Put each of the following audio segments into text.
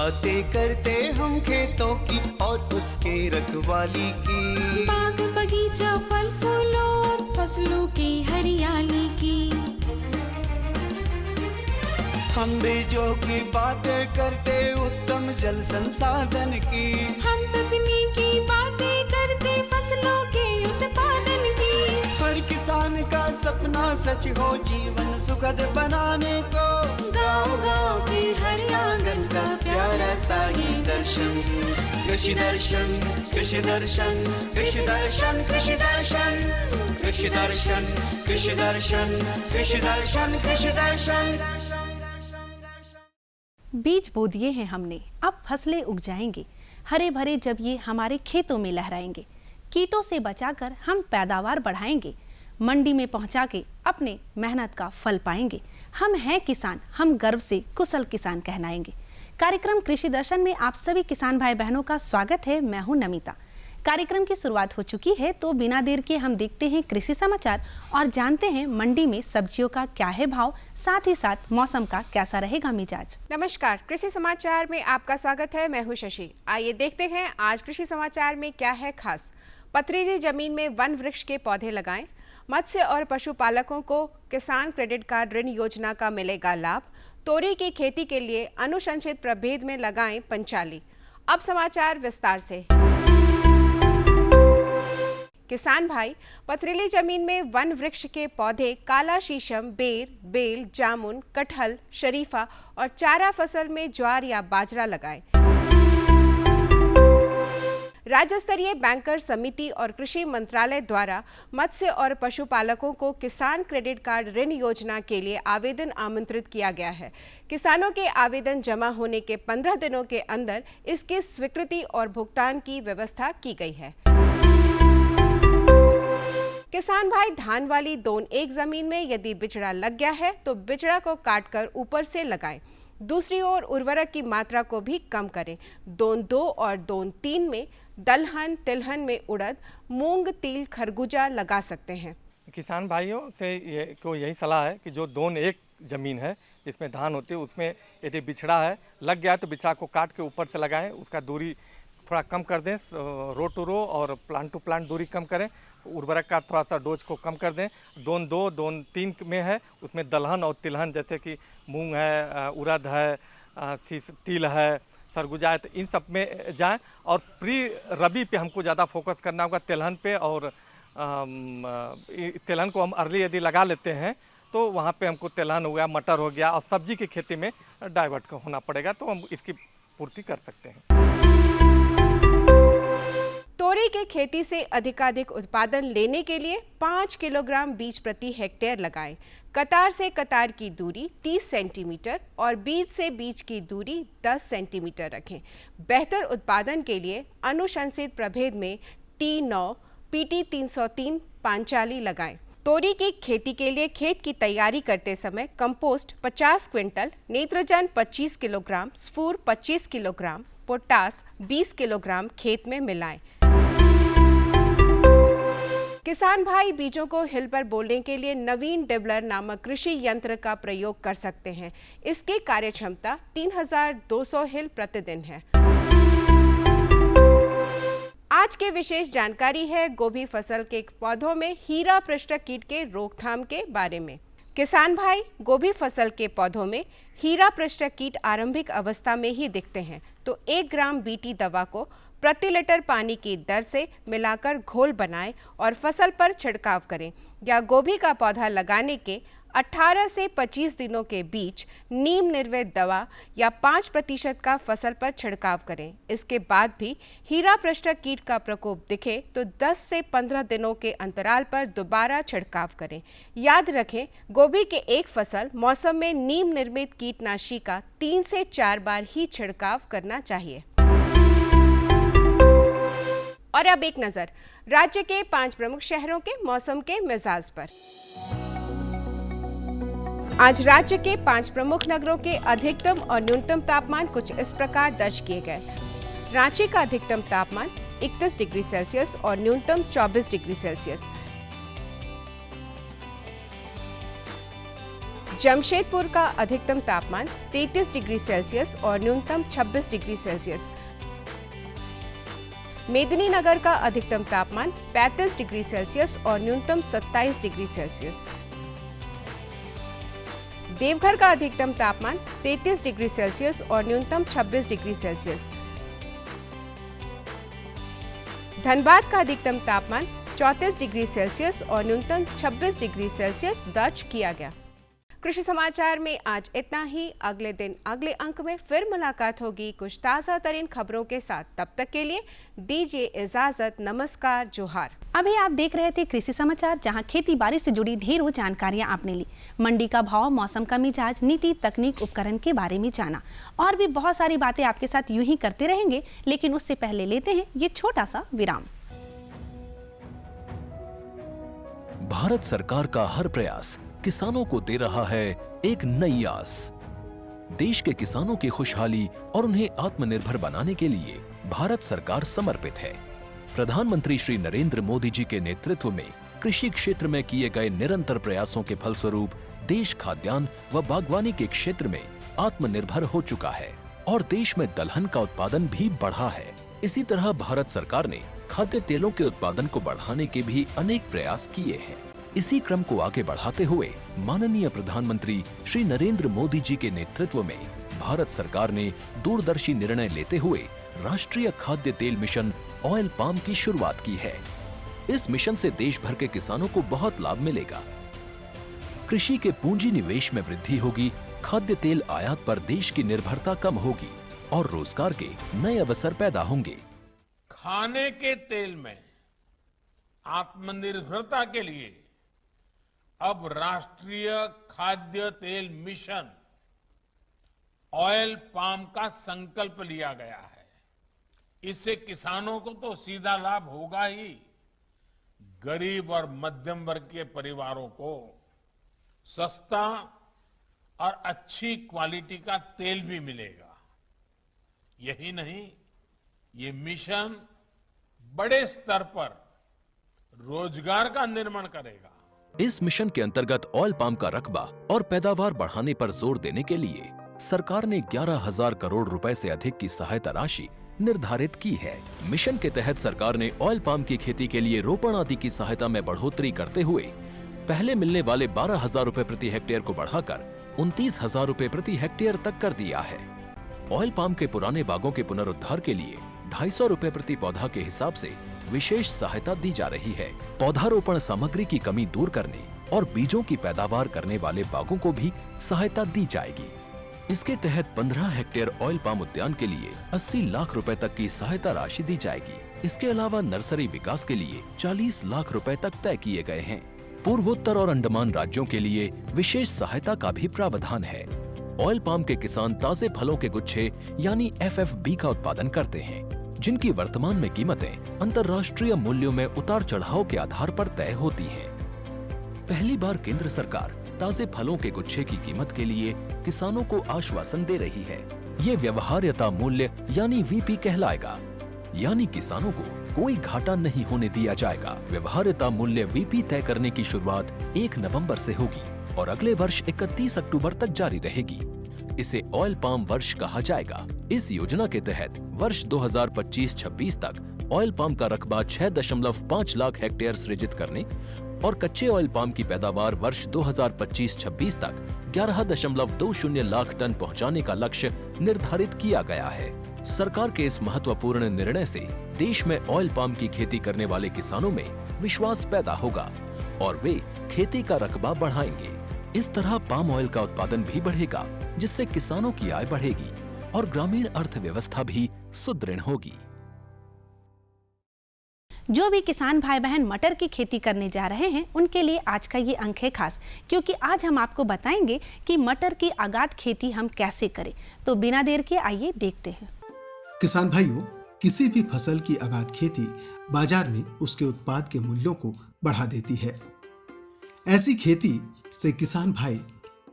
बातें करते हम खेतों की और उसके रखवाली की, बाग बगीचा फल फूलों और फसलों की हरियाली की। हम बीजों की बातें करते उत्तम जल संसाधन की, हम तकनीकी बातें करते फसलों के उत्पादन की। हर किसान का सपना सच हो जीवन सुखद बनाने को, गाँव-गाँव के हर आंगन का प्यारा सा ये दर्शन। कृषि दर्शन, कृषि दर्शन, कृषि दर्शन, कृषि दर्शन, कृषि दर्शन, कृषि दर्शन, कृषि दर्शन, कृषि दर्शन। बीज बो दिए हैं हमने, अब फसलें उग जाएंगी, हरे भरे जब ये हमारे खेतों में लहराएंगे। कीटों से बचाकर हम पैदावार बढ़ाएंगे, मंडी में पहुंचा के अपने मेहनत का फल पाएंगे। हम हैं किसान, हम गर्व से कुशल किसान कहलाएंगे। कार्यक्रम कृषि दर्शन में आप सभी किसान भाई बहनों का स्वागत है। मैं हूं नमिता। कार्यक्रम की शुरुआत हो चुकी है, तो बिना देर के हम देखते हैं कृषि समाचार और जानते हैं मंडी में सब्जियों का क्या है भाव, साथ ही साथ मौसम का कैसा रहेगा मिजाज। नमस्कार, कृषि समाचार में आपका स्वागत है। मैं हूं शशि। आइए देखते हैं आज कृषि समाचार में क्या है खास। पथरीली जमीन में वन वृक्ष के पौधे लगाएं। मत्स्य और पशुपालकों को किसान क्रेडिट कार्ड ऋण योजना का मिलेगा लाभ। तोरी की खेती के लिए अनुशंसित प्रभेद में लगाएं पंचाली। अब समाचार विस्तार से। किसान भाई, पथरीली जमीन में वन वृक्ष के पौधे काला शीशम, बेर, बेल, जामुन, कटहल, शरीफा और चारा फसल में ज्वार या बाजरा लगाएं। राज्य स्तरीय बैंकर समिति और कृषि मंत्रालय द्वारा मत्स्य और पशुपालकों को किसान क्रेडिट कार्ड ऋण योजना के लिए आवेदन आमंत्रित किया गया है। किसानों के आवेदन जमा होने के 15 दिनों के अंदर इसकी स्वीकृति और भुगतान की व्यवस्था की गई है। किसान भाई, धान वाली दोन एक जमीन में यदि बिचड़ा लग गया है तो बिचड़ा को काटकर ऊपर से लगाएं। दूसरी ओर उर्वरक की मात्रा को भी कम करें। दोन 2 और दोन 3 में दलहन, तिलहन में उड़द, मूंग, तिल, खरबूजा लगा सकते हैं। किसान भाइयों से यही सलाह है कि जो दोन एक ज़मीन है जिसमें धान होती है, उसमें यदि बिछड़ा है लग गया तो बिछड़ा को काट के ऊपर से लगाएं। उसका दूरी थोड़ा कम कर दें, रो टू रो और प्लांट टू प्लांट दूरी कम करें। उर्वरक का थोड़ा सा डोज को कम कर दें। दोन 2, दोन 3 में है उसमें दलहन और तिलहन जैसे कि मूंग है, उड़द है, तिल है, सरगुजा है, तो इन सब में जाएं। और प्री रबी पे हमको ज़्यादा फोकस करना होगा, तिलहन पे। और तिलहन को हम अर्ली यदि लगा लेते हैं तो वहाँ पे हमको तिलहन हो गया, मटर हो गया और सब्जी की खेती में डाइवर्ट होना पड़ेगा, तो हम इसकी पूर्ति कर सकते हैं। तोरी के खेती से अधिकाधिक उत्पादन लेने के लिए 5 किलोग्राम बीज प्रति हेक्टेयर लगाएं। कतार से कतार की दूरी 30 सेंटीमीटर और बीज से बीज की दूरी 10 सेंटीमीटर रखें। बेहतर उत्पादन के लिए अनुशंसित प्रभेद में T9, PT 303 पांचाली लगाएं। तोरी की खेती के लिए खेत की तैयारी करते समय कंपोस्ट 50 क्विंटल, नेत्रजन 25 किलोग्राम, स्फूर 25 किलोग्राम, पोटास 20 किलोग्राम खेत में मिलाएं। किसान भाई, बीजों को हिल पर बोने के लिए नवीन डिबलर नामक कृषि यंत्र का प्रयोग कर सकते हैं। इसकी कार्यक्षमता 3200 हिल प्रतिदिन है। आज की विशेष जानकारी है गोभी फसल के पौधों में हीरा पृष्ठ कीट के रोकथाम के बारे में। किसान भाई, गोभी फसल के पौधों में हीरा पृष्ठ कीट आरंभिक अवस्था में ही दिखते हैं, तो 1 ग्राम बीटी दवा को प्रति लीटर पानी की दर से मिलाकर घोल बनाएं और फसल पर छिड़काव करें। या गोभी का पौधा लगाने के 18 से 25 दिनों के बीच नीम निर्वेद दवा या 5% का फसल पर छिड़काव करें। इसके बाद भी हीरा पृष्ठ कीट का प्रकोप दिखे तो 10 से 15 दिनों के अंतराल पर दोबारा छिड़काव करें। याद रखें, गोभी के एक फसल मौसम में नीम निर्मित कीटनाशी का 3 से 4 बार ही छिड़काव करना चाहिए। और अब एक नजर राज्य के 5 प्रमुख शहरों के मौसम के मिजाज पर। आज राज्य के 5 प्रमुख नगरों के अधिकतम और न्यूनतम तापमान कुछ इस प्रकार दर्ज किए गए। रांची का अधिकतम तापमान 31 डिग्री सेल्सियस और न्यूनतम 24 डिग्री सेल्सियस। जमशेदपुर का अधिकतम तापमान 33 डिग्री सेल्सियस और न्यूनतम 26 डिग्री सेल्सियस। मेदिनीनगर का अधिकतम तापमान 35 डिग्री सेल्सियस और न्यूनतम 27 डिग्री सेल्सियस। देवघर का अधिकतम तापमान 33 डिग्री सेल्सियस और न्यूनतम 26 डिग्री सेल्सियस। धनबाद का अधिकतम तापमान 34 डिग्री सेल्सियस और न्यूनतम 26 डिग्री सेल्सियस दर्ज किया गया। कृषि समाचार में आज इतना ही। अगले दिन अगले अंक में फिर मुलाकात होगी कुछ ताज़ा तरीन खबरों के साथ। तब तक के लिए दीजिए इजाजत। नमस्कार, जोहार। अभी आप देख रहे थे कृषि समाचार, जहां खेती बाड़ी से जुड़ी ढेरों जानकारियां आपने ली। मंडी का भाव, मौसम का मिजाज, नीति, तकनीक, उपकरण के बारे में जाना और भी बहुत सारी बातें आपके साथ यूं ही करते रहेंगे, लेकिन उससे पहले लेते हैं ये छोटा सा विराम। भारत सरकार का हर प्रयास किसानों को दे रहा है एक नई आस। देश के किसानों की खुशहाली और उन्हें आत्मनिर्भर बनाने के लिए भारत सरकार समर्पित है। प्रधानमंत्री श्री नरेंद्र मोदी जी के नेतृत्व में कृषि क्षेत्र में किए गए निरंतर प्रयासों के फलस्वरूप देश खाद्यान्न व बागवानी के क्षेत्र में आत्मनिर्भर हो चुका है और देश में दलहन का उत्पादन भी बढ़ा है। इसी तरह भारत सरकार ने खाद्य तेलों के उत्पादन को बढ़ाने के भी अनेक प्रयास किए हैं। इसी क्रम को आगे बढ़ाते हुए माननीय प्रधानमंत्री श्री नरेंद्र मोदी जी के नेतृत्व में भारत सरकार ने दूरदर्शी निर्णय लेते हुए राष्ट्रीय खाद्य तेल मिशन ऑयल पाम की शुरुआत की है। इस मिशन से देश भर के किसानों को बहुत लाभ मिलेगा। कृषि के पूंजी निवेश में वृद्धि होगी, खाद्य तेल आयात पर देश की निर्भरता कम होगी और रोजगार के नए अवसर पैदा होंगे। खाने के तेल में आत्मनिर्भरता के लिए अब राष्ट्रीय खाद्य तेल मिशन ऑयल पाम का संकल्प लिया गया है। इससे किसानों को तो सीधा लाभ होगा ही, गरीब और मध्यम वर्ग के परिवारों को सस्ता और अच्छी क्वालिटी का तेल भी मिलेगा। यही नहीं, ये मिशन बड़े स्तर पर रोजगार का निर्माण करेगा। इस मिशन के अंतर्गत ऑयल पाम का रकबा और पैदावार बढ़ाने पर जोर देने के लिए सरकार ने 11,000 करोड़ रुपए से अधिक की सहायता राशि निर्धारित की है। मिशन के तहत सरकार ने ऑयल पाम की खेती के लिए रोपण आदि की सहायता में बढ़ोतरी करते हुए पहले मिलने वाले 12,000 रुपए प्रति हेक्टेयर को बढ़ाकर 29,000 रुपए प्रति हेक्टेयर तक कर दिया है। ऑयल पाम के पुराने बागों के पुनरुद्धार के लिए 250 रुपए प्रति पौधा के हिसाब से विशेष सहायता दी जा रही है। पौधारोपण सामग्री की कमी दूर करने और बीजों की पैदावार करने वाले बागों को भी सहायता दी जाएगी। इसके तहत 15 हेक्टेयर ऑयल पाम उद्यान के लिए 80 लाख रुपए तक की सहायता राशि दी जाएगी। इसके अलावा नर्सरी विकास के लिए 40 लाख रुपए तक तय किए गए हैं। पूर्वोत्तर और अंडमान राज्यों के लिए विशेष सहायता का भी प्रावधान है। ऑयल पाम के किसान ताजे फलों के गुच्छे यानी FFB का उत्पादन करते हैं, जिनकी वर्तमान में कीमतें अंतर्राष्ट्रीय मूल्यों में उतार चढ़ाव के आधार पर तय होती हैं। पहली बार केंद्र सरकार ताजे फलों के गुच्छे की कीमत के लिए किसानों को आश्वासन दे रही है। ये व्यवहार्यता मूल्य यानी VP कहलाएगा, यानी किसानों को कोई घाटा नहीं होने दिया जाएगा। व्यवहार्यता मूल्य VP तय करने की शुरुआत 1 नवंबर से होगी और अगले वर्ष 31 अक्टूबर तक जारी रहेगी। इसे ऑयल पाम वर्ष कहा जाएगा। इस योजना के तहत वर्ष 2025-26 तक ऑयल पाम का रकबा 6.5 लाख हेक्टेयर सृजित करने और कच्चे ऑयल पाम की पैदावार वर्ष 2025-26 तक 11.20 लाख टन पहुंचाने का लक्ष्य निर्धारित किया गया है। सरकार के इस महत्वपूर्ण निर्णय से देश में ऑयल पाम की खेती करने वाले किसानों में विश्वास पैदा होगा और वे खेती का रकबा बढ़ाएंगे। इस तरह पाम ऑयल का उत्पादन भी बढ़ेगा, जिससे किसानों की आय बढ़ेगी और ग्रामीण अर्थव्यवस्था भी सुदृढ़ होगी। जो भी किसान भाई बहन मटर की खेती करने जा रहे हैं, उनके लिए आज का ये अंक है खास, क्योंकि आज हम आपको बताएंगे कि मटर की आगाद खेती हम कैसे करें। तो बिना देर के आइए देखते हैं। किसान भाइयों, किसी भी फसल की आगाद खेती बाजार में उसके उत्पाद के मूल्यों को बढ़ा देती है। ऐसी खेती से किसान भाई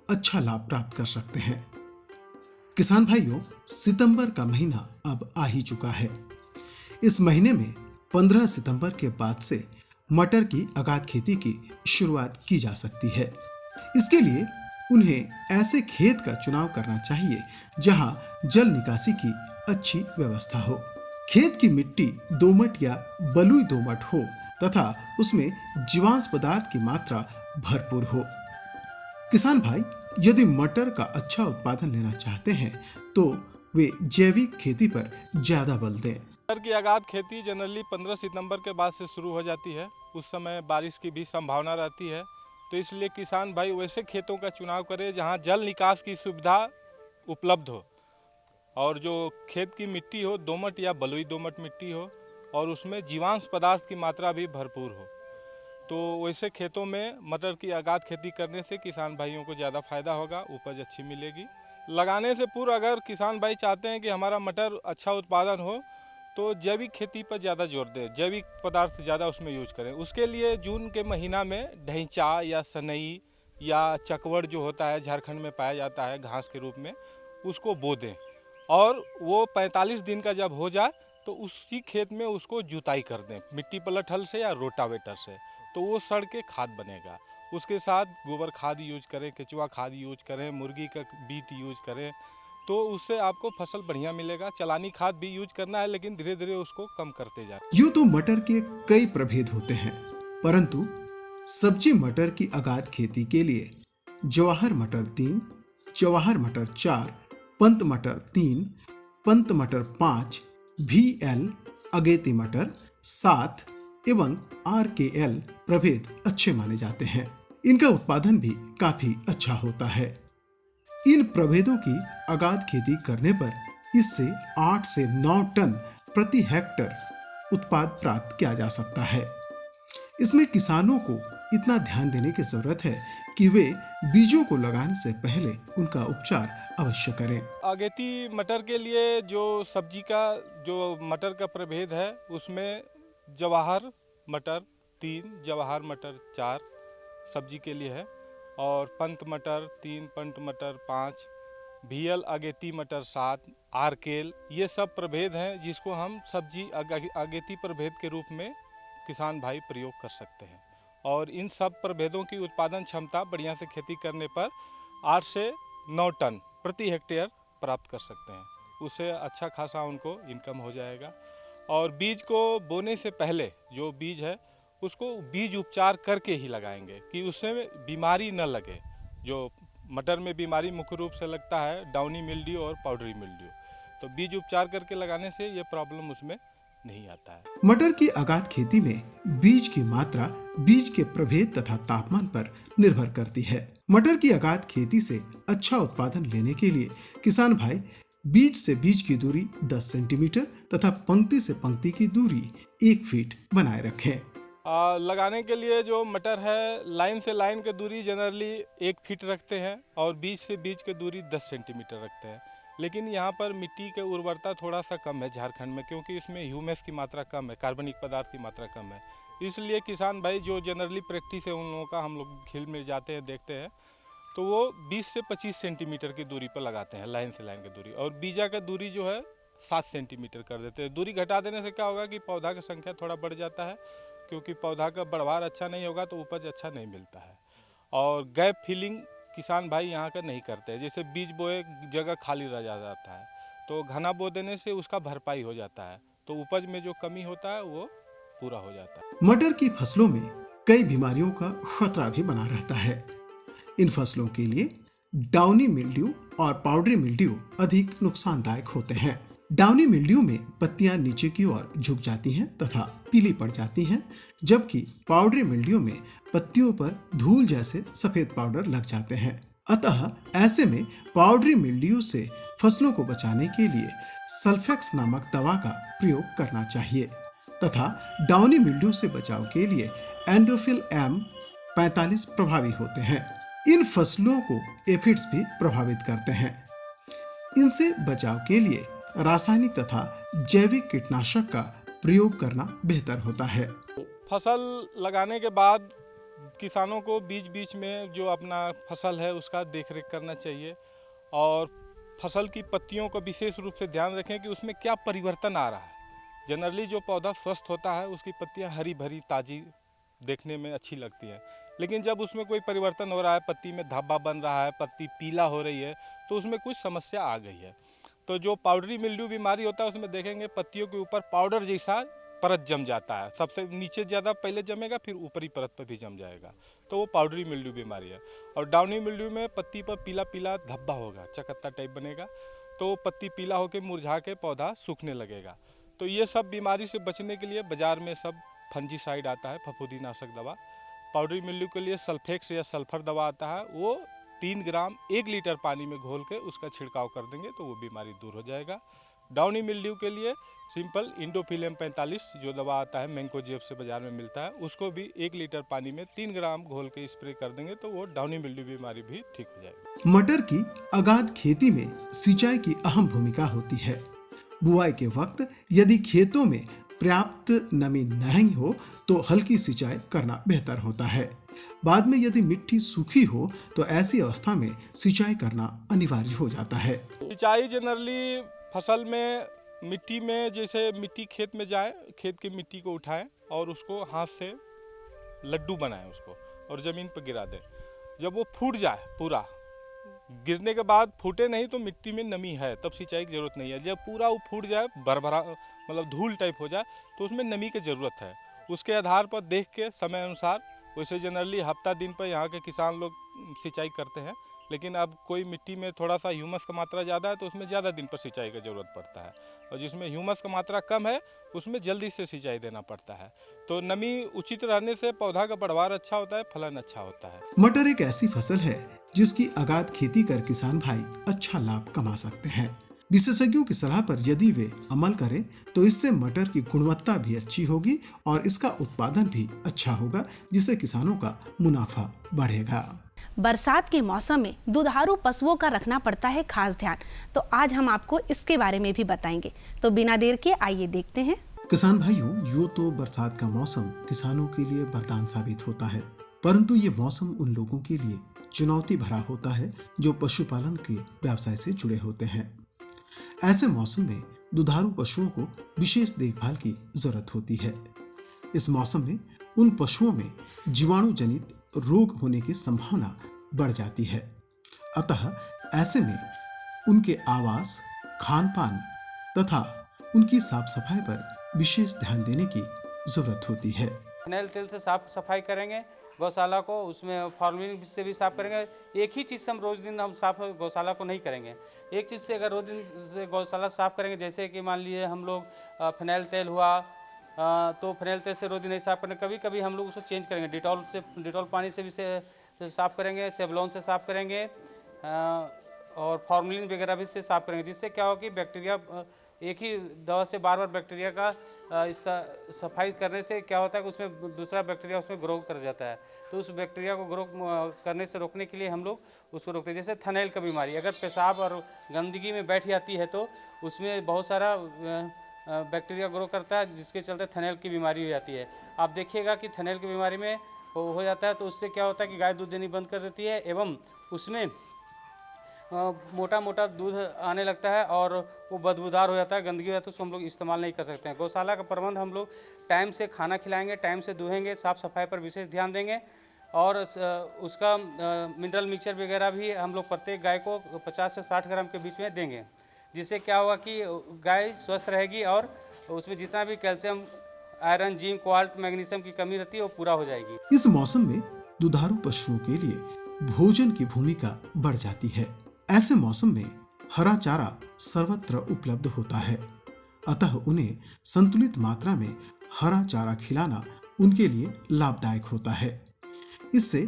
अच्छा लाभ प्राप्त कर सकते हैं। किसान भाइयों, सितंबर का महीना अब आ ही चुका है। इस महीने में 15 सितंबर के बाद से मटर की आगाद खेती की शुरुआत की जा सकती है। इसके लिए उन्हें ऐसे खेत का चुनाव करना चाहिए जहां जल निकासी की अच्छी व्यवस्था हो। खेत की मिट्टी दोमट या बलुई दोमट हो तथा उसमें जीवांश पदार्थ की मात्रा भरपूर हो। किसान भाई यदि मटर का अच्छा उत्पादन लेना चाहते हैं तो वे जैविक खेती पर ज्यादा बल दें। मटर की आगाद खेती जनरली 15 सितंबर के बाद से शुरू हो जाती है। उस समय बारिश की भी संभावना रहती है, तो इसलिए किसान भाई वैसे खेतों का चुनाव करें जहां जल निकास की सुविधा उपलब्ध हो और जो खेत की मिट्टी हो दोमट या बलुई दोमट मिट्टी हो और उसमें जीवांश पदार्थ की मात्रा भी भरपूर हो। तो वैसे खेतों में मटर की आगाद खेती करने से किसान भाइयों को ज़्यादा फायदा होगा, उपज अच्छी मिलेगी। लगाने से पूर्व अगर किसान भाई चाहते हैं कि हमारा मटर अच्छा उत्पादन हो तो जैविक खेती पर ज़्यादा जोर दें, जैविक पदार्थ ज़्यादा उसमें यूज करें। उसके लिए जून के महीना में ढैंचा या सनई या चकवड़ जो होता है झारखंड में पाया जाता है घास के रूप में, उसको बो दें और वो 45 दिन का जब हो जाए तो उसी खेत में उसको जुताई कर दें मिट्टी पलट हल से या रोटावेटर से, तो वो सड़ के खाद बनेगा। उसके साथ गोबर खाद यूज करें, केचुआ खाद यूज करें, मुर्गी का बीट यूज करें, तो उससे आपको फसल बढ़िया मिलेगा। चलानी खाद भी यूज करना है लेकिन धीरे धीरे उसको कम करते जाए। यूं तो मटर के कई प्रभेद होते हैं, परंतु सब्जी मटर की आगाद खेती के लिए जवाहर मटर 3, जवाहर मटर 4, पंत मटर 3, पंत मटर 5, VL, अगेती मटर 7 एवं RKL प्रभेद अच्छे माने जाते हैं। इनका उत्पादन भी काफी अच्छा होता है। इन प्रभेदों की आगाद खेती करने पर इससे 8 से 9 टन प्रति हेक्टेयर उत्पाद प्राप्त किया जा सकता है। इसमें किसानों को इतना ध्यान देने की जरूरत है कि वे बीजों को लगाने से पहले उनका उपचार अवश्य करें। अगेती मटर के लिए जो सब्जी का जो मटर का प्रभेद है उसमें जवाहर मटर 3, जवाहर मटर 4 सब्जी के लिए है और पंत मटर 3, पंत मटर 5, VL अगेती मटर 7, RKL, ये सब प्रभेद हैं जिसको हम सब्जी अगेती प्रभेद के रूप में किसान भाई प्रयोग कर सकते हैं। और इन सब प्रभेदों की उत्पादन क्षमता बढ़िया से खेती करने पर 8 से 9 टन प्रति हेक्टेयर प्राप्त कर सकते हैं। उससे अच्छा खासा उनको इनकम हो जाएगा। और बीज को बोने से पहले जो बीज है उसको बीज उपचार करके ही लगाएंगे कि उससे बीमारी न लगे। जो मटर में बीमारी मुख्य रूप से लगता है डाउनी मिल्ड्यू और पाउडरी मिल्ड्यू, तो बीज उपचार करके लगाने से ये प्रॉब्लम उसमें नहीं आता है। मटर की आगाद खेती में बीज की मात्रा बीज के प्रभेद तथा तापमान पर निर्भर करती है। मटर की आगाद खेती से अच्छा उत्पादन लेने के लिए किसान भाई बीज से बीज की दूरी 10 सेंटीमीटर तथा पंक्ति से पंक्ति की दूरी 1 फीट बनाए रखें। लगाने के लिए जो मटर है लाइन से लाइन की दूरी जनरली 1 फीट रखते हैं और बीज से बीज की दूरी 10 सेंटीमीटर रखते हैं। लेकिन यहाँ पर मिट्टी की उर्वरता थोड़ा सा कम है झारखंड में, क्योंकि इसमें ह्यूमस की मात्रा कम है, कार्बनिक पदार्थ की मात्रा कम है। इसलिए किसान भाई जो जनरली प्रैक्टिस है उन लोगों का, हम लोग खेल में जाते हैं देखते हैं, तो वो 20 से 25 सेंटीमीटर की दूरी पर लगाते हैं लाइन से लाइन की दूरी, और बीजा का दूरी जो है 7 सेंटीमीटर कर देते हैं। दूरी घटा देने से क्या होगा कि पौधा की संख्या थोड़ा बढ़ जाता है, क्योंकि पौधा का बढ़वार अच्छा नहीं होगा तो उपज अच्छा नहीं मिलता है। और गैप फिलिंग किसान भाई यहाँ का नहीं करते हैं। जैसे बीज बोए जगह खाली रह जाता है तो घना बो देने से उसका भरपाई हो जाता है, तो उपज में जो कमी होता है वो पूरा हो जाता है। मटर की फसलों में कई बीमारियों का खतरा भी बना रहता है। इन फसलों के लिए डाउनी मिल्ड्यू और पाउडरी मिल्ड्यू अधिक नुकसानदायक होते हैं। डाउनी मिल्ड्यू में पत्तियां नीचे की ओर झुक जाती हैं तथा पीली पड़ जाती हैं, जबकि पाउडरी मिल्ड्यू में पत्तियों पर धूल जैसे सफेद पाउडर लग जाते हैं। अतः ऐसे में पाउडरी मिल्ड्यू से फसलों को बचाने के लिए सल्फेक्स नामक दवा का प्रयोग करना चाहिए तथा डाउनी मिल्ड्यू से बचाव के लिए एंडोफिल M45 प्रभावी होते हैं। इन फसलों को एफिड्स भी प्रभावित करते हैं। इनसे बचाव के लिए रासायनिक तथा जैविक कीटनाशक का प्रयोग करना बेहतर होता है। फसल लगाने के बाद किसानों को बीच बीच में जो अपना फसल है उसका देखरेख करना चाहिए और फसल की पत्तियों को विशेष रूप से ध्यान रखें कि उसमें क्या परिवर्तन आ रहा है। जनरली जो पौधा स्वस्थ होता है उसकी पत्तियां हरी भरी ताज़ी देखने में अच्छी लगती हैं। लेकिन जब उसमें कोई परिवर्तन हो रहा है, पत्ती में धब्बा बन रहा है, पत्ती पीला हो रही है, तो उसमें कुछ समस्या आ गई है। तो जो पाउडरी मिल्ड्यू बीमारी होता है उसमें देखेंगे पत्तियों के ऊपर पाउडर जैसा परत जम जाता है। सबसे नीचे ज़्यादा पहले जमेगा, फिर ऊपरी परत पर भी जम जाएगा, तो वो पाउडरी मिल्ड्यू बीमारी है। और डाउनी मिल्ड्यू में पत्ती पर पीला पीला धब्बा होगा, चकत्ता टाइप बनेगा, तो पत्ती पीला होकर मुरझा के पौधा सूखने लगेगा। तो ये सब बीमारी से बचने के लिए बाज़ार में सब फंजीसाइड आता है, फफूंदीनाशक दवा। पाउडरी मिल्ड्यू के लिए सल्फेक्स या सल्फर दवा आता है, वो 3 ग्राम 1 लीटर पानी में घोल के उसका छिड़काव कर देंगे तो वो बीमारी दूर हो जाएगा। डाउनी मिल्ड्यू के लिए सिंपल इंडोफिलियम 45 जो दवा आता है मैंकोजेब से बाजार में मिलता है, उसको भी 1 लीटर पानी में 3 ग्राम घोल के स्प्रे कर देंगे तो वो डाउनी मिल्ड्यू बीमारी भी ठीक हो जाएगी। मटर की अगाध खेती में सिंचाई की अहम भूमिका होती है। बुआई के वक्त यदि खेतों में पर्याप्त नमी नहीं हो तो हल्की सिंचाई करना बेहतर होता है। बाद में यदि मिट्टी सूखी हो तो ऐसी अवस्था में सिंचाई करना अनिवार्य हो जाता है। सिंचाई जनरली फसल में मिट्टी में, जैसे मिट्टी खेत में जाए, खेत की मिट्टी को उठाएं और उसको हाथ से लड्डू बनाएं उसको और ज़मीन पर गिरा दें। जब वो फूट जाए पूरा, गिरने के बाद फूटे नहीं तो मिट्टी में नमी है, तब सिंचाई की जरूरत नहीं है। जब पूरा वो फूट जाए, भरभरा मतलब धूल टाइप हो जाए, तो उसमें नमी की ज़रूरत है। उसके आधार पर देख के समय अनुसार, वैसे जनरली हफ्ता दिन पर यहाँ के किसान लोग सिंचाई करते हैं, लेकिन अब कोई मिट्टी में थोड़ा सा ह्यूमस का मात्रा ज़्यादा है तो उसमें ज़्यादा दिन पर सिंचाई की ज़रूरत पड़ता है, और जिसमें ह्यूमस का मात्रा कम है उसमें जल्दी से सिंचाई देना पड़ता है। तो नमी उचित रहने से पौधा का बढ़वार अच्छा होता है, फलन अच्छा होता है। मटर एक ऐसी फसल है जिसकी अगाध खेती कर किसान भाई अच्छा लाभ कमा सकते हैं। विशेषज्ञों की सलाह पर यदि वे अमल करें तो इससे मटर की गुणवत्ता भी अच्छी होगी और इसका उत्पादन भी अच्छा होगा, जिससे किसानों का मुनाफा बढ़ेगा। बरसात के मौसम में दुधारू पशुओं का रखना पड़ता है खास ध्यान, तो आज हम आपको इसके बारे में भी बताएंगे। तो बिना देर के आइए देखते हैं। किसान भाइयों, यूँ तो बरसात का मौसम किसानों के लिए वरदान साबित होता है, परंतु ये मौसम उन लोगों के लिए चुनौती भरा होता है जो पशुपालन के व्यवसाय से जुड़े होते हैं। ऐसे मौसम में दुधारू पशुओं को विशेष देखभाल की जरूरत होती है। इस मौसम में उन पशुओं में जीवाणु जनित रोग होने की संभावना बढ़ जाती है, अतः ऐसे में उनके आवास, खान पान तथा उनकी साफ सफाई पर विशेष ध्यान देने की जरूरत होती है। फिनाइल तेल से साफ सफाई करेंगे गौशाला को, उसमें फॉर्मेलिन से भी साफ करेंगे। एक ही चीज़ से हम रोज दिन हम साफ गौशाला को नहीं करेंगे। एक चीज़ से अगर रोज दिन से गौशाला साफ करेंगे, जैसे कि मान लीजिए हम लोग फिनाइल तेल हुआ, तो फिनाइल तेल से रोज दिन नहीं साफ करेंगे, कभी कभी हम लोग उसको चेंज करेंगे, डिटॉल पानी से भी साफ करेंगे, सेवलॉन से साफ करेंगे, और फॉर्मेलिन वगैरह भी से साफ करेंगे। जिससे क्या हो कि बैक्टीरिया, एक ही दवा से बार बार बैक्टीरिया का सफाई करने से क्या होता है कि उसमें दूसरा बैक्टीरिया उसमें ग्रो कर जाता है, तो उस बैक्टीरिया को ग्रो करने से रोकने के लिए हम लोग उसको रोकते हैं। जैसे थनैल का बीमारी अगर पेशाब और गंदगी में बैठ जाती है तो उसमें बहुत सारा बैक्टीरिया ग्रो करता है, जिसके चलते थनैल की बीमारी हो जाती है। आप देखिएगा कि थनैल की बीमारी में हो जाता है तो उससे क्या होता है कि गाय दूध देनी बंद कर देती है, एवं उसमें मोटा मोटा दूध आने लगता है और वो बदबूदार हो जाता है, गंदगी हो जाता है, उसको हम लोग इस्तेमाल नहीं कर सकते हैं। गौशाला का प्रबंध हम लोग टाइम से खाना खिलाएंगे, टाइम से दूहेंगे, साफ़ सफाई पर विशेष ध्यान देंगे, और उसका मिनरल मिक्सचर वगैरह भी हम लोग प्रत्येक गाय को 50 से 60 ग्राम के बीच में देंगे। जिससे क्या होगा कि गाय स्वस्थ रहेगी और उसमें जितना भी कैल्शियम, आयरन, जिंक, क्वाल्ट, मैग्नीशियम की कमी रहती है वो पूरा हो जाएगी। इस मौसम में दुधारू पशुओं के लिए भोजन की भूमिका बढ़ जाती है। ऐसे मौसम में हरा चारा सर्वत्र उपलब्ध होता है, अतः उन्हें संतुलित मात्रा में हरा चारा खिलाना उनके लिए लाभदायक होता है। इससे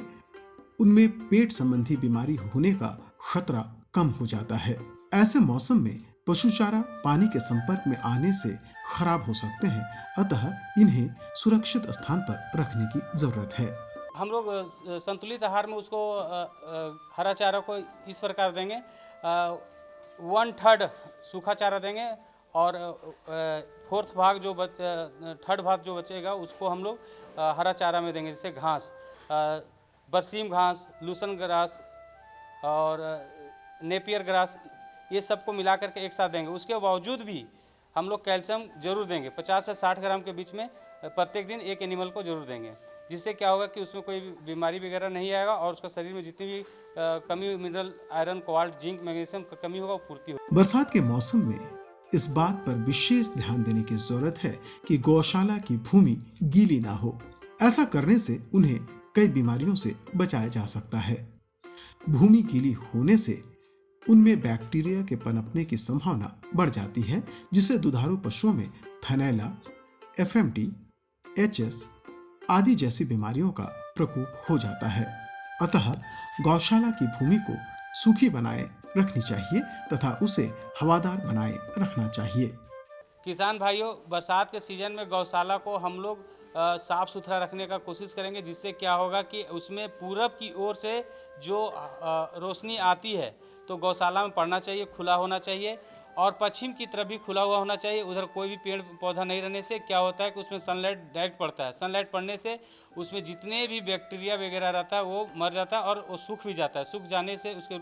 उनमें पेट संबंधी बीमारी होने का खतरा कम हो जाता है। ऐसे मौसम में पशु चारा पानी के संपर्क में आने से खराब हो सकते हैं, अतः इन्हें सुरक्षित स्थान पर रखने की जरूरत है। हम लोग संतुलित आहार में उसको हरा चारा को इस प्रकार देंगे, 1/3 सूखा चारा देंगे और 4th भाग जो 3rd भाग जो बचेगा उसको हम लोग हरा चारा में देंगे। जैसे घास, बरसीम घास, लूसन ग्रास और नेपियर ग्रास, ये सबको मिला करके एक साथ देंगे। उसके बावजूद भी हम लोग कैल्शियम जरूर देंगे, 50 से 60 ग्राम के बीच में प्रत्येक दिन एक एनिमल को जरूर देंगे। जिससे क्या होगा कि उसमें कोई बीमारी वगैरह नहीं आएगा और उसका शरीर में जितनी भी कमी मिनरल, आयरन, क्वार्ट, जिंक, मैग्नीशियम का कमी होगा वो पूर्ति होगी। बरसात के मौसम में इस बात पर विशेष ध्यान देने की जरूरत है कि गौशाला की भूमि गीली ना हो। ऐसा करने से उन्हें कई बीमारियों से बचाया जा सकता है। भूमि गीली होने से उनमें बैक्टीरिया के पनपने की संभावना बढ़ जाती है, जिससे दुधारू पशुओं में थनैला, एफएमटी, एचएस आदि जैसी बीमारियों का प्रकोप हो जाता है। अतः गौशाला की भूमि को सूखी बनाए रखनी चाहिए तथा उसे हवादार बनाए रखना चाहिए। किसान भाइयों, बरसात के सीजन में गौशाला को हम लोग साफ सुथरा रखने का कोशिश करेंगे, जिससे क्या होगा कि उसमें पूरब की ओर से जो रोशनी आती है तो गौशाला में पड़ना चाहिए, खुला होना चाहिए, और पश्चिम की तरफ भी खुला हुआ होना चाहिए। उधर कोई भी पेड़ पौधा नहीं रहने से क्या होता है कि उसमें सनलाइट डायरेक्ट पड़ता है। सनलाइट पड़ने से उसमें जितने भी बैक्टीरिया वगैरह रहता है वो मर जाता है और वो सूख भी जाता है। सूख जाने से उसके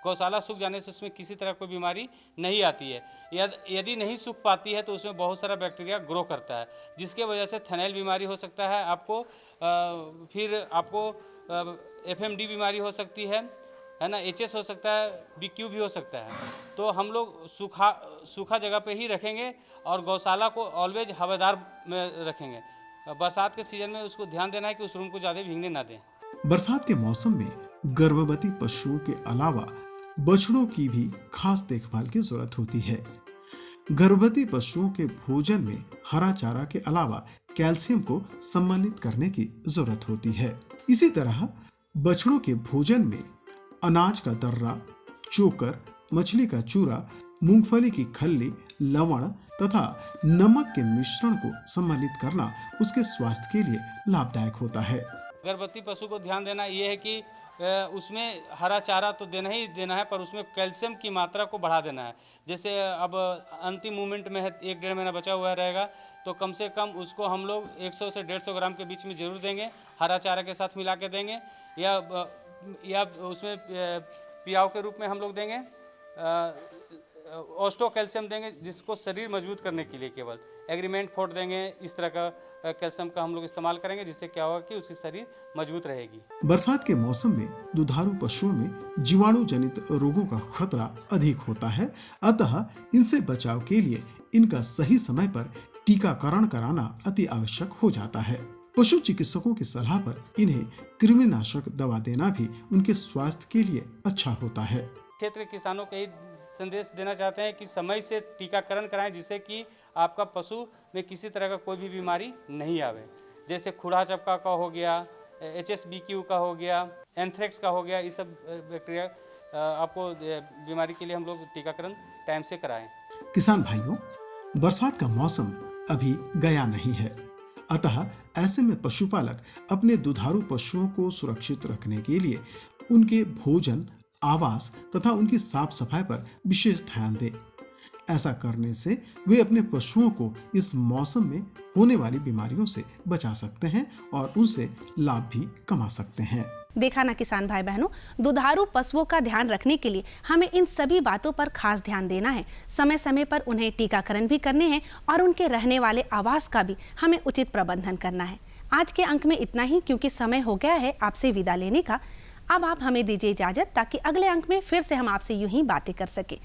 गौशाला सूख जाने से उसमें किसी तरह कोई बीमारी नहीं आती है। यदि नहीं सूख पाती है तो उसमें बहुत सारा बैक्टीरिया ग्रो करता है, जिसके वजह से थनैल बीमारी हो सकता है आपको, फिर आपको एफएमडी बीमारी हो सकती है ना, एचएस हो सकता है, बीक्यू भी हो सकता है। तो हम लोग सूखा जगह पे ही रखेंगे और गौशाला को ऑलवेज हवादार में रखेंगे। बरसात के सीजन में उसको ध्यान देना है कि उस रूम को ज़्यादा भीगने ना दें। बरसात के मौसम में गर्भवती पशुओं के अलावा बछड़ों की भी खास देखभाल की जरूरत होती है। गर्भवती पशुओं के भोजन में हरा चारा के अलावा कैल्शियम को सम्मिलित करने की जरूरत होती है। इसी तरह बछड़ों के भोजन में अनाज का दर्रा, चोकर, मछली का चूरा, मूंगफली की खल्ली, लवण तथा नमक के मिश्रण को सम्मिलित करना उसके स्वास्थ्य के लिए लाभदायक होता है। गर्भवती पशु को ध्यान देना ये है कि उसमें हरा चारा तो देना ही देना है, पर उसमें कैल्शियम की मात्रा को बढ़ा देना है। जैसे अब अंतिम मूवमेंट में है, 1-1.5 महीना बचा हुआ रहेगा, तो कम से कम उसको हम लोग 100 से 150 ग्राम के बीच में जरूर देंगे, हरा चारा के साथ मिला के देंगे, या उसमें पियाव के रूप में हम लोग देंगे, ऑस्टो कैल्शियम देंगे, जिसको शरीर मजबूत करने के लिए केवल एग्रीमेंट फोर्ट देंगे। इस तरह का कैल्शियम का हम लोग इस्तेमाल करेंगे, जिससे क्या होगा कि उसकी शरीर मजबूत रहेगी। बरसात के मौसम में दुधारू पशुओं में जीवाणु जनित रोगों का खतरा अधिक होता है, अतः इनसे बचाव के लिए इनका सही समय पर टीकाकरण कराना अति आवश्यक हो जाता है। पशु चिकित्सकों की सलाह पर इन्हें कृमिनाशक दवा देना भी उनके स्वास्थ्य के लिए अच्छा होता है। क्षेत्र किसानों को यही संदेश देना चाहते हैं कि समय से टीकाकरण कराएं, जिससे कि आपका पशु में किसी तरह का कोई भी बीमारी नहीं आवे। जैसे खुरा चपका का हो गया, HSBQ का हो गया, एंथ्रेक्स का हो गया, ये सब बैक्टीरिया आपको बीमारी के लिए हम लोग टीकाकरण टाइम से कराएं। किसान भाइयों, बरसात का मौसम अभी गया नहीं है, अतः ऐसे में पशुपालक अपने दुधारू पशुओं को सुरक्षित रखने के लिए उनके भोजन, आवास तथा उनकी साफ सफाई पर विशेष ध्यान दें। ऐसा करने से वे अपने पशुओं को इस मौसम में होने वाली बीमारियों से बचा सकते हैं और उनसे लाभ भी कमा सकते हैं। देखा ना किसान भाई बहनों, दुधारू पशुओं का ध्यान रखने के लिए हमें इन सभी बातों पर खास ध्यान देना है। समय समय पर उन्हें टीकाकरण भी करने हैं और उनके रहने वाले आवास का भी हमें उचित प्रबंधन करना है। आज के अंक में इतना ही, क्योंकि समय हो गया है आपसे विदा लेने का। अब आप हमें दीजिए इजाजत, ताकि अगले अंक में फिर से हम आपसे यूं ही बातें कर सके।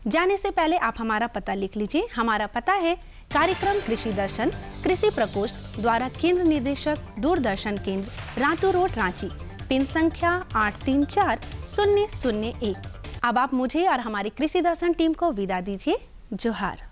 जाने से पहले आप हमारा पता लिख लीजिए। हमारा पता है कार्यक्रम कृषि दर्शन, कृषि प्रकोष्ठ द्वारा केंद्र निदेशक, दूरदर्शन केंद्र, रातू रोड, रांची, पिन संख्या 834001। अब आप मुझे और हमारी कृषि दर्शन टीम को विदा दीजिए। जोहार।